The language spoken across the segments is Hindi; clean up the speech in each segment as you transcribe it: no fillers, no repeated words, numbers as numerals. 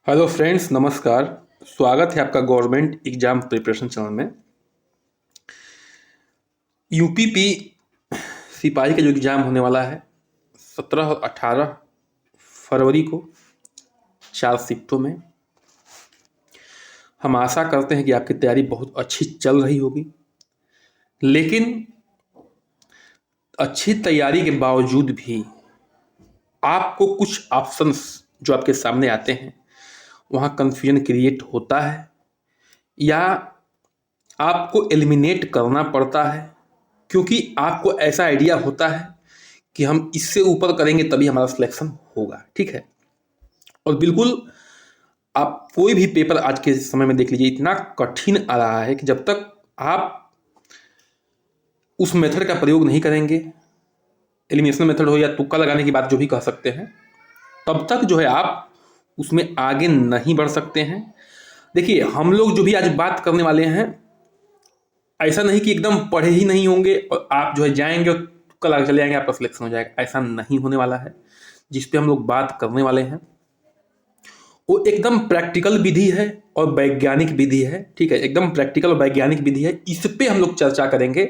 हेलो फ्रेंड्स, नमस्कार। स्वागत है आपका गवर्नमेंट एग्जाम प्रिपरेशन चैनल में। यूपीपी सिपाही का जो एग्ज़ाम होने वाला है 17 और 18 फरवरी को 4 शिफ्टों में। हम आशा करते हैं कि आपकी तैयारी बहुत अच्छी चल रही होगी, लेकिन अच्छी तैयारी के बावजूद भी आपको कुछ ऑप्शंस जो आपके सामने आते हैं वहाँ कन्फ्यूजन क्रिएट होता है या आपको एलिमिनेट करना पड़ता है, क्योंकि आपको ऐसा आइडिया होता है कि हम इससे ऊपर करेंगे तभी हमारा सिलेक्शन होगा। ठीक है, और बिल्कुल आप कोई भी पेपर आज के समय में देख लीजिए, इतना कठिन आ रहा है कि जब तक आप उस मेथड का प्रयोग नहीं करेंगे, एलिमिनेशन मेथड हो या तुक्का लगाने की बात जो भी कह सकते हैं, तब तक जो है आप उसमें आगे नहीं बढ़ सकते हैं। देखिए, हम लोग जो भी आज बात करने वाले हैं, ऐसा नहीं कि एकदम पढ़े ही नहीं होंगे और आप जो है जाएंगे और तुक्का लगा चले जाएंगे, आपका सिलेक्शन हो जाएगा। ऐसा नहीं होने वाला है। जिस पे हम लोग बात करने वाले हैं वो एकदम प्रैक्टिकल विधि है और वैज्ञानिक विधि है। ठीक है, एकदम प्रैक्टिकल और वैज्ञानिक विधि है। इस पे हम लोग चर्चा करेंगे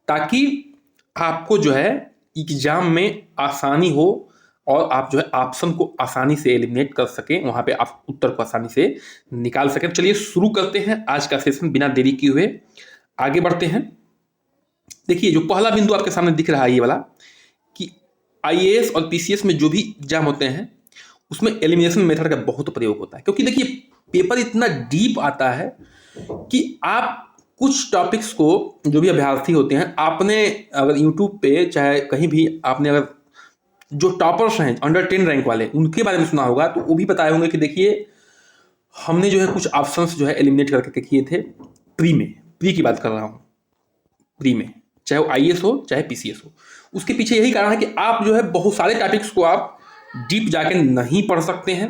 ताकि आपको जो है एग्जाम में आसानी हो और आप जो है ऑप्शन को आसानी से एलिमिनेट कर सकें, वहां पे आप उत्तर को आसानी से निकाल सकें। चलिए शुरू करते हैं आज का सेशन बिना देरी किए हुए, आगे बढ़ते हैं। देखिए, जो पहला बिंदु आपके सामने दिख रहा है ये वाला, कि आईएएस और पीसीएस में जो भी एग्जाम होते हैं उसमें एलिमिनेशन मेथड का बहुत प्रयोग होता है। क्योंकि देखिए, पेपर इतना डीप आता है कि आप कुछ टॉपिक्स को, जो भी अभ्यर्थी होते हैं, आपने अगर यूट्यूब पे चाहे कहीं भी आपने अगर जो टॉपर्स हैं अंडर 10 रैंक वाले उनके बारे में सुना होगा तो वो भी बताए होंगे कि देखिए हमने जो है कुछ ऑप्शंस जो है एलिमिनेट करके किए थे प्री की बात कर रहा हूँ, प्री में, चाहे वो आईएएस हो चाहे पीसीएस हो। उसके पीछे यही कारण है कि आप जो है बहुत सारे टॉपिक्स को आप डीप जाके नहीं पढ़ सकते हैं,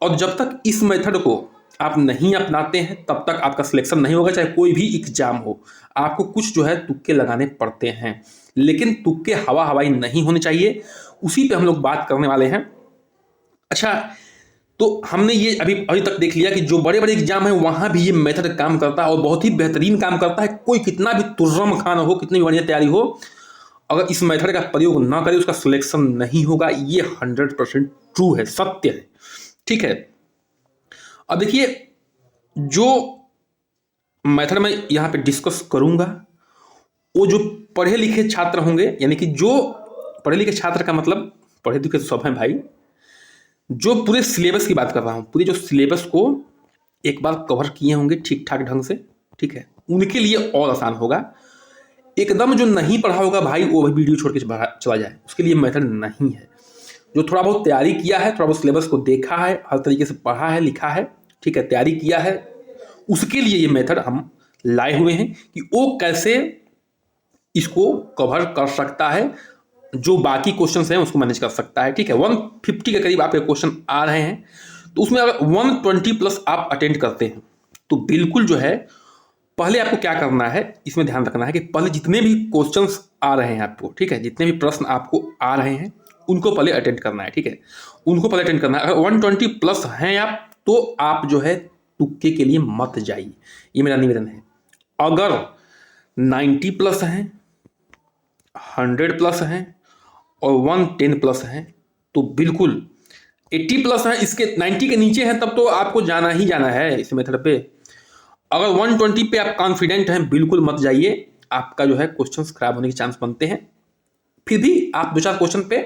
और जब तक इस मेथड को आप नहीं अपनाते हैं तब तक आपका सिलेक्शन नहीं होगा, चाहे कोई भी एग्जाम हो। आपको कुछ जो है तुक्के लगाने पड़ते हैं, लेकिन तुक्के हवा हवाई नहीं होने चाहिए। उसी पे हम लोग बात करने वाले हैं। अच्छा, तो हमने ये अभी तक देख लिया कि जो बड़े बड़े एग्जाम है वहां भी ये मेथड काम करता है और बहुत ही बेहतरीन काम करता है। कोई कितना भी तुर्रम खान हो, कितनी बढ़िया तैयारी हो, अगर इस मेथड का प्रयोग ना करे उसका सिलेक्शन नहीं होगा। ये 100% ट्रू है, सत्य है। ठीक है, अब देखिए, जो मेथड मैं यहां पे डिस्कस करूंगा वो जो पढ़े लिखे छात्र होंगे, यानी कि जो पढ़े लिखे छात्र का मतलब पढ़े लिखे तो सब हैं भाई, जो पूरे सिलेबस की बात कर रहा हूं, पूरे जो सिलेबस को एक बार कवर किए होंगे ठीक ठाक ढंग से, ठीक है, उनके लिए और आसान होगा। एकदम जो नहीं पढ़ा होगा भाई, वो भी वीडियो छोड़ के चला जाए, उसके लिए मेथड नहीं है। जो थोड़ा बहुत तैयारी किया है, थोड़ा बहुत सिलेबस को देखा है, हर तरीके से पढ़ा है, लिखा है, ठीक है, तैयारी किया है, उसके लिए ये मेथड हम लाए हुए हैं कि वो कैसे इसको कवर कर सकता है, जो बाकी क्वेश्चन हैं उसको मैनेज कर सकता है। ठीक है, 150 के करीब आपके क्वेश्चन आ रहे हैं, तो उसमें अगर 120 प्लस आप अटेंड करते हैं तो बिल्कुल जो है, पहले आपको क्या करना है इसमें ध्यान रखना है कि पहले जितने भी क्वेश्चंस आ रहे हैं आपको, ठीक है, जितने भी प्रश्न आपको आ रहे हैं उनको पहले अटेंड करना है। ठीक है, उनको पहले अटेंड करना है। अगर 120 प्लस हैं आप, तो आप जो है तुक्के के लिए मत जाइए, ये मेरा निवेदन है। अगर 90 प्लस हैं, 100 प्लस हैं और 110 प्लस हैं तो बिल्कुल, 80 प्लस हैं, इसके 90 के नीचे हैं तब तो आपको जाना ही जाना है इस मेथड पे। अगर 120 पे आप कॉन्फिडेंट हैं, बिल्कुल मत जाइए, आपका जो है क्वेश्चंस खराब होने के चांस बनते हैं। फिर भी आप दो चार क्वेश्चन पे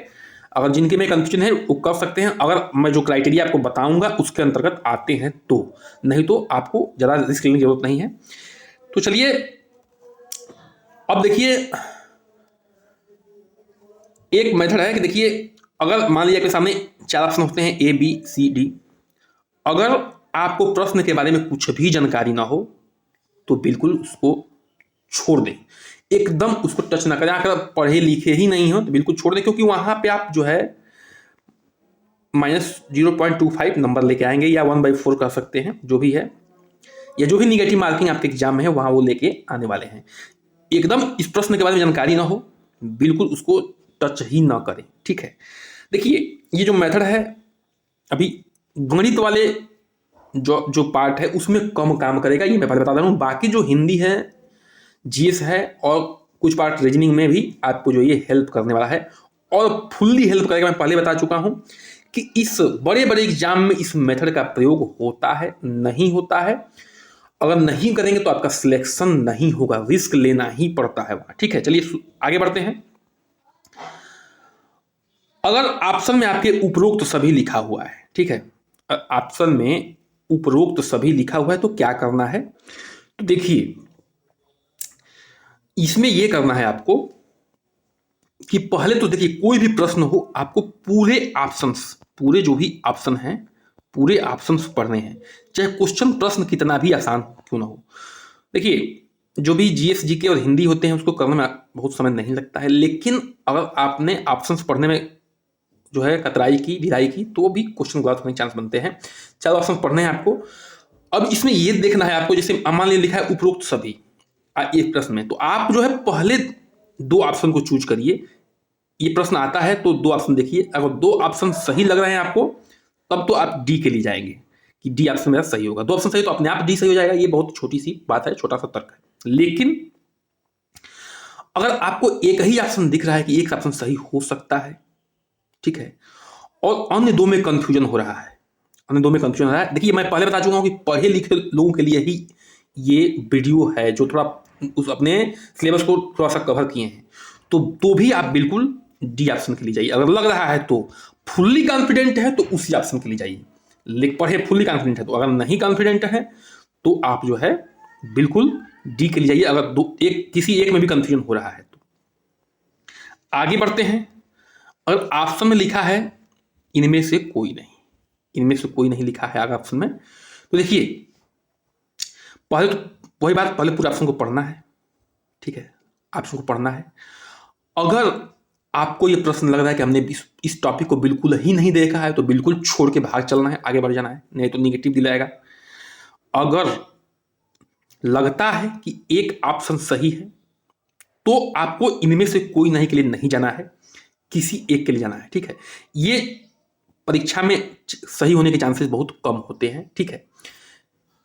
अगर जिनके में कंफ्यूजन है वो कर सकते हैं, अगर मैं जो क्राइटेरिया आपको बताऊंगा उसके अंतर्गत आते हैं तो, नहीं तो आपको ज़्यादा रिस्क लेने की जरूरत नहीं है। तो चलिए, अब देखिए, एक मेथड है कि देखिए, अगर मान लीजिए आपके सामने 4 ऑप्शन होते हैं ए बी सी डी, अगर आपको प्रश्न के बारे में कुछ भी जानकारी ना हो तो बिल्कुल उसको छोड़ दें, एकदम उसको टच ना करें। अगर पढ़े लिखे ही नहीं हो तो बिल्कुल छोड़ दें, क्योंकि वहां पे आप जो है -0.25 नंबर लेके आएंगे, या 1/4 कर सकते हैं, जो भी है, या जो भी निगेटिव मार्किंग आपके एग्जाम में है वहां वो लेके आने वाले हैं। एकदम इस प्रश्न के बारे में जानकारी ना हो, बिल्कुल उसको टच ही ना करें। ठीक है, देखिए, ये जो मेथड है, अभी गणित वाले जो जो पार्ट है उसमें कम काम करेगा, ये मैं पहले बता रहा हूँ। बाकी जो हिंदी है, जीएस है और कुछ पार्ट रीजनिंग में भी आपको जो ये हेल्प करने वाला है और फुल्ली हेल्प करेगा। मैं पहले बता चुका हूँ कि इस बड़े बड़े एग्जाम में इस मेथड का प्रयोग होता है, नहीं होता है। अगर नहीं करेंगे तो आपका सिलेक्शन नहीं होगा, रिस्क लेना ही पड़ता है वहां। ठीक है, चलिए आगे बढ़ते हैं। अगर ऑप्शन में आपके उपरोक्त सभी लिखा हुआ है, ठीक है, ऑप्शन में उपरोक्त सभी लिखा हुआ है तो क्या करना है? तो देखिए, इसमें यह करना है आपको कि पहले तो देखिए, कोई भी प्रश्न हो आपको पूरे ऑप्शंस, पूरे जो भी ऑप्शन हैं, पूरे ऑप्शंस पढ़ने हैं, चाहे क्वेश्चन प्रश्न कितना भी आसान क्यों ना हो। देखिए, जो भी जीएस जीके और हिंदी होते हैं उसको करने में बहुत समय नहीं लगता है, लेकिन अगर आपने ऑप्शंस पढ़ने में जो है कतराई की, ढिलाई की, तो भी क्वेश्चन गलत होने के चांस बनते हैं। चार ऑप्शन पढ़ने हैं आपको। अब इसमें यह देखना है आपको, जैसे मान लीजिए लिखा है उपरोक्त सभी एक प्रश्न में, तो आप जो है पहले दो ऑप्शन को चूज करिए। ये प्रश्न आता है तो दो ऑप्शन देखिए, अगर दो ऑप्शन सही लग रहे हैं आपको तब तो आप डी के लिए जाएंगे कि डी ऑप्शन मेरा सही होगा। दो ऑप्शन सही तो अपने आप डी सही हो जाएगा। ये बहुत छोटी सी बात है, छोटा सा तर्क है। लेकिन अगर आपको एक ही ऑप्शन दिख रहा है कि एक ऑप्शन सही हो सकता है, ठीक है, और अन्य दो में कंफ्यूजन हो रहा है, अन्य दो में कंफ्यूजन हो रहा है, देखिए मैं पहले बता चुका हूं कि पढ़े लिखे लोगों के लिए ही ये वीडियो है, जो थोड़ा उस अपने सिलेबस को थोड़ा सा कवर किए हैं, तो भी आप बिल्कुल डी ऑप्शन के लिए जाइए। अगर लग रहा है तो फुल्ली कॉन्फिडेंट है तो उसी ऑप्शन के लिए जाइए, लेकिन पढ़े फुल्ली कॉन्फिडेंट है तो, अगर नहीं कॉन्फिडेंट है तो आप जो है बिल्कुल डी के लिए जाइए, अगर दो एक किसी एक में भी कंफ्यूजन हो रहा है तो। आगे बढ़ते हैं। अगर ऑप्शन में लिखा है इनमें से कोई नहीं, इनमें से कोई नहीं लिखा है अगर ऑप्शन में, तो देखिए पहले तो वही बात, पहले पूरे ऑप्शन को पढ़ना है, ठीक है, ऑप्शन को पढ़ना है। अगर आपको ये प्रश्न लग रहा है कि हमने इस टॉपिक को बिल्कुल ही नहीं देखा है तो बिल्कुल छोड़ के भाग चलना है, आगे बढ़ जाना है, नहीं तो निगेटिव दिलाएगा। अगर लगता है कि एक ऑप्शन सही है तो आपको इनमें से कोई नहीं के लिए नहीं जाना है, किसी एक के लिए जाना है, ठीक है। ये परीक्षा में सही होने के चांसेस बहुत कम होते हैं, ठीक है।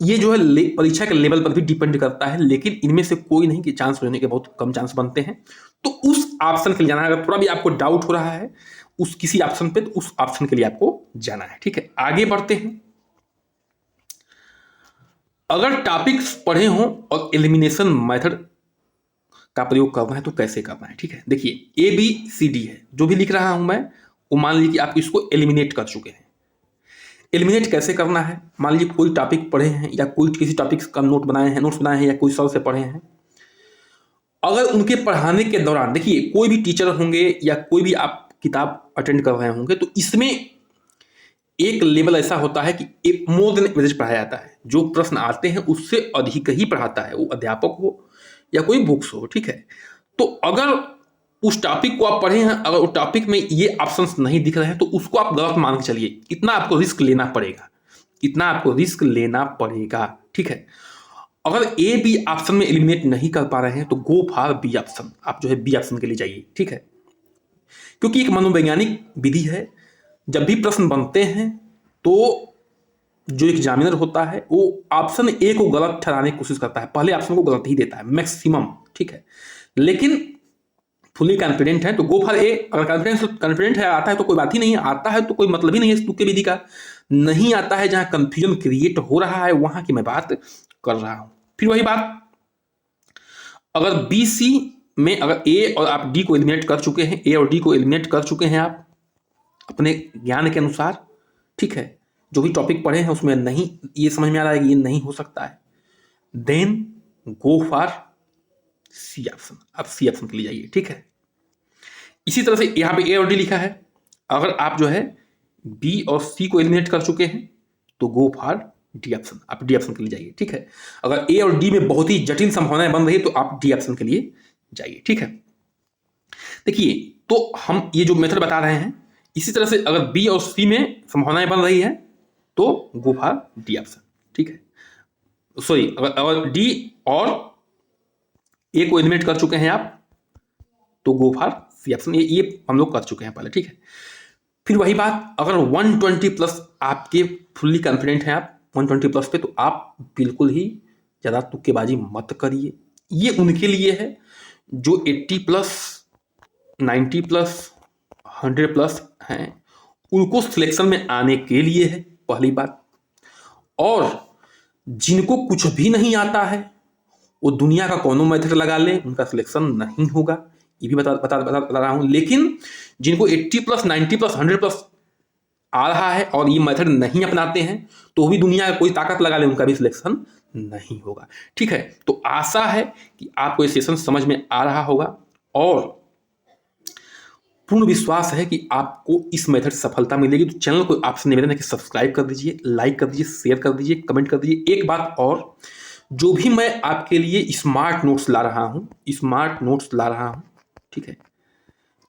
ये जो है परीक्षा के लेवल पर भी डिपेंड करता है, लेकिन इनमें से कोई नहीं के चांस होने के बहुत कम चांस बनते हैं, तो उस ऑप्शन के लिए जाना है। अगर थोड़ा भी आपको डाउट हो रहा है उस किसी ऑप्शन पे, तो उस ऑप्शन के लिए आपको जाना है, ठीक है। आगे बढ़ते हैं। अगर टॉपिक्स पढ़े हों और एलिमिनेशन मेथड का प्रयोग करना है तो कैसे करना है, ठीक है। देखिए ए बी सी डी है, जो भी लिख रहा हूं मैं, वो मान लीजिए कि आप इसको एलिमिनेट कर चुके हैं। एलिमिनेट कैसे करना है? मान लीजिए कोई टॉपिक पढ़े हैं या कोई किसी टॉपिक का नोट्स बनाए हैं या कोई सर से पढ़े हैं। अगर उनके पढ़ाने के दौरान, देखिए कोई भी टीचर होंगे या कोई भी आप किताब अटेंड कर रहे होंगे, तो इसमें एक लेवल ऐसा होता है कि एक मोर देन एवरेज पढ़ाया जाता है। जो प्रश्न आते हैं उससे अधिक ही पढ़ाता है, वो अध्यापक हो या कोई बुक्स हो, ठीक है। तो अगर उस टॉपिक को आप पढ़े हैं, अगर उस टॉपिक में ये ऑप्शंस नहीं दिख रहे हैं तो उसको आप गलत मान के चलिए। इतना आपको रिस्क लेना पड़ेगा, इतना आपको रिस्क लेना पड़ेगा, ठीक है। अगर ए बी ऑप्शन में एलिमिनेट नहीं कर पा रहे हैं तो गो फॉर बी ऑप्शन, आप जो है बी ऑप्शन के लिए जाइए, ठीक है। क्योंकि एक मनोवैज्ञानिक विधि है, जब भी प्रश्न बनते हैं तो जो एग्जामिनर होता है वो ऑप्शन ए को गलत ठहराने की कोशिश करता है, पहले ऑप्शन को गलत ही देता है मैक्सिमम, ठीक है। लेकिन फुली कॉन्फिडेंट है तो गो फॉर ए। अगर कॉन्फिडेंट है, आता है तो कोई बात ही नहीं है, आता है तो कोई मतलब ही नहीं है इस तुक्के विधि का। नहीं आता है, जहां कंफ्यूजन क्रिएट हो रहा है वहां की मैं बात कर रहा हूं। फिर वही बात, अगर बी सी में अगर ए और आप डी को एलिमिनेट कर चुके हैं, ए और डी को एलिमिनेट कर चुके हैं आप अपने ज्ञान के अनुसार, ठीक है, जो भी टॉपिक पढ़े हैं उसमें नहीं, ये समझ में आ रहा है कि ये नहीं हो सकता है, then go for C option, आप सी ऑप्शन के लिए जाइए, ठीक है। इसी तरह से यहां पे ए और डी लिखा है, अगर आप जो है बी और सी को एलिमिनेट कर चुके हैं तो गो फॉर डी ऑप्शन, आप डी ऑप्शन के लिए जाइए, ठीक है। अगर ए और डी में बहुत ही जटिल संभावनाएं बन रही है तो आप डी ऑप्शन के लिए जाइए, ठीक है। देखिए, तो हम ये जो मेथड बता रहे हैं, इसी तरह से अगर बी और सी में संभावनाएं बन रही है तो गो फॉर डी ऑप्शन, ठीक है। सॉरी, अगर डी और ए को एलिमिनेट कर चुके हैं आप तो गो फॉर सी ऑप्शन, ये हम लोग कर चुके हैं पहले, ठीक है। फिर वही बात, अगर 120 प्लस आपके फुल्ली कॉन्फिडेंट हैं आप 120 प्लस पे, तो आप बिल्कुल ही ज़्यादा तुक्केबाजी मत करिए। ये उनके लिए है जो 80 प्लस 90 प्लस 100 प्लस हैं, उनको सिलेक्शन में आने के लिए है, पहली बात। और जिनको कुछ भी नहीं आता है वो दुनिया का कोनो मेथड लगा ले, उनका सिलेक्शन नहीं होगा, ये भी बता रहा हूँ। लेकिन जिनको 80 प्लस 90 प्लस 100 प्लस आ रहा है और ये मेथड नहीं अपनाते हैं, तो भी दुनिया का कोई ताकत लगा ले, उनका भी सिलेक्शन नहीं होगा। ठीक है, तो आशा है कि आपको ये सेशन समझ में आ रहा होगा और पूर्ण विश्वास है कि आपको इस मेथड से सफलता मिलेगी। तो चैनल को आपसे निवेदन है कि सब्सक्राइब कर दीजिए, लाइक कर दीजिए, शेयर कर दीजिए, कमेंट कर दीजिए। एक बात और, जो भी मैं आपके लिए स्मार्ट नोट्स ला रहा हूँ, ठीक है,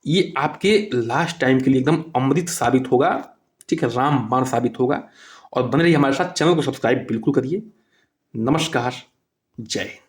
ये आपके लास्ट टाइम के लिए एकदम अमृत साबित होगा, ठीक है, रामबाण साबित होगा। और बने रहिए हमारे साथ, चैनल को सब्सक्राइब बिल्कुल करिए। नमस्कार, जय हिंद।